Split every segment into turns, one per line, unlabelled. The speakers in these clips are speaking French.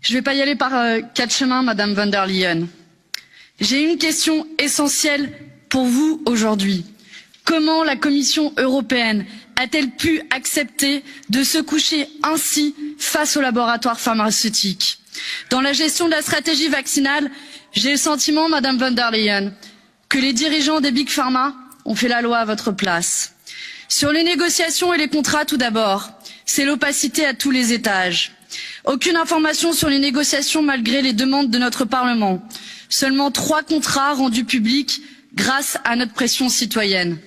Je ne vais pas y aller par quatre chemins, Madame von der Leyen. J'ai une question essentielle pour vous aujourd'hui. Comment la Commission européenne a-t-elle pu accepter de se coucher ainsi face aux laboratoires pharmaceutiques? Dans la gestion de la stratégie vaccinale, j'ai le sentiment, Madame von der Leyen, que les dirigeants des Big Pharma ont fait la loi à votre place. Sur les négociations et les contrats, tout d'abord, c'est l'opacité à tous les étages. Aucune information sur les négociations malgré les demandes de notre Parlement. Seulement 3 contrats rendus publics grâce à notre pression citoyenne.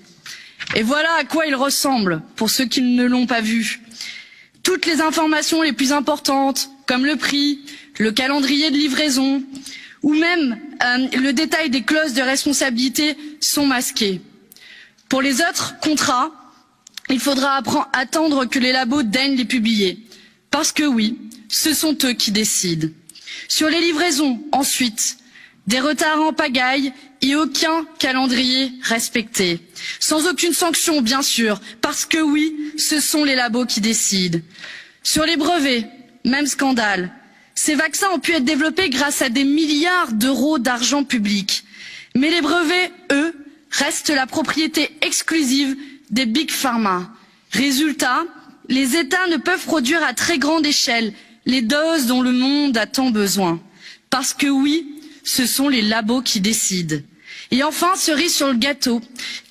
Et voilà à quoi ils ressemblent, pour ceux qui ne l'ont pas vu. Toutes les informations les plus importantes, comme le prix, le calendrier de livraison, ou même le détail des clauses de responsabilité sont masquées. Pour les autres contrats, il faudra attendre que les labos daignent les publier. Parce que oui, ce sont eux qui décident. Sur les livraisons, ensuite, des retards en pagaille et aucun calendrier respecté. Sans aucune sanction, bien sûr, parce que oui, ce sont les labos qui décident. Sur les brevets, même scandale. Ces vaccins ont pu être développés grâce à des milliards d'euros d'argent public. Mais les brevets, eux, restent la propriété exclusive des Big Pharma. Résultat, les États ne peuvent produire à très grande échelle les doses dont le monde a tant besoin. Parce que oui, ce sont les labos qui décident. Et enfin, cerise sur le gâteau,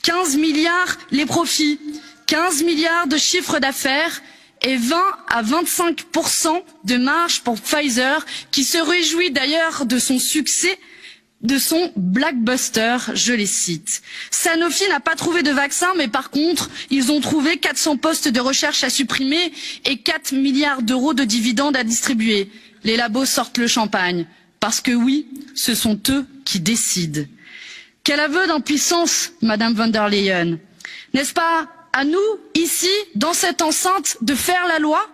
15 milliards les profits, 15 milliards de chiffre d'affaires et 20 à 25% de marge pour Pfizer, qui se réjouit d'ailleurs de son succès, de son blockbuster, je les cite. Sanofi n'a pas trouvé de vaccin, mais par contre, ils ont trouvé 400 postes de recherche à supprimer et 4 milliards d'euros de dividendes à distribuer. Les labos sortent le champagne. Parce que oui, ce sont eux qui décident. Quel aveu d'impuissance, Madame von der Leyen. N'est-ce pas à nous, ici, dans cette enceinte, de faire la loi?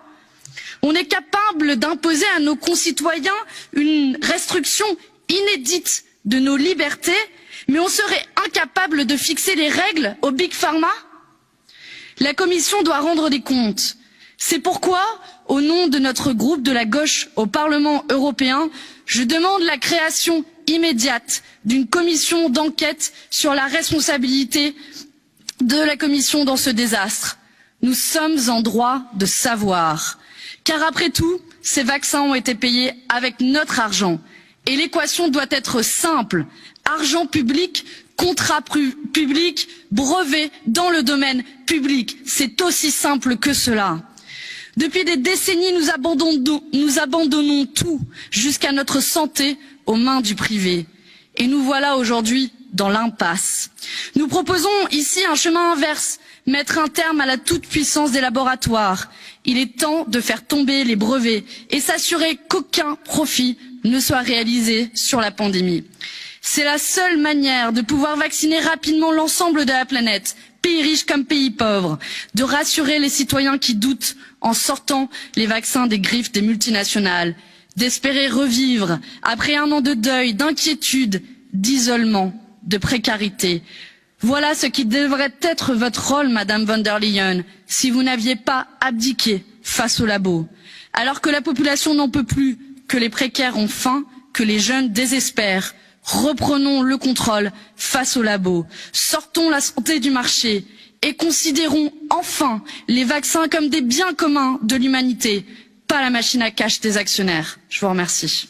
On est capable d'imposer à nos concitoyens une restriction inédite de nos libertés, mais on serait incapable de fixer les règles aux Big Pharma? La Commission doit rendre des comptes. C'est pourquoi, au nom de notre groupe de la gauche au Parlement européen, je demande la création immédiate d'une commission d'enquête sur la responsabilité de la Commission dans ce désastre. Nous sommes en droit de savoir. Car après tout, ces vaccins ont été payés avec notre argent. Et l'équation doit être simple. Argent public, contrat public, brevet dans le domaine public. C'est aussi simple que cela. Depuis des décennies, nous abandonnons tout, jusqu'à notre santé, aux mains du privé. Et nous voilà aujourd'hui dans l'impasse. Nous proposons ici un chemin inverse, mettre un terme à la toute-puissance des laboratoires. Il est temps de faire tomber les brevets et s'assurer qu'aucun profit ne soit réalisé sur la pandémie. C'est la seule manière de pouvoir vacciner rapidement l'ensemble de la planète, pays riches comme pays pauvres, de rassurer les citoyens qui doutent en sortant les vaccins des griffes des multinationales, d'espérer revivre après un an de deuil, d'inquiétude, d'isolement, de précarité. Voilà ce qui devrait être votre rôle, Madame von der Leyen, si vous n'aviez pas abdiqué face aux labos. Alors que la population n'en peut plus, que les précaires ont faim, que les jeunes désespèrent, reprenons le contrôle face aux labos, sortons la santé du marché et considérons enfin les vaccins comme des biens communs de l'humanité, pas la machine à cash des actionnaires. Je vous remercie.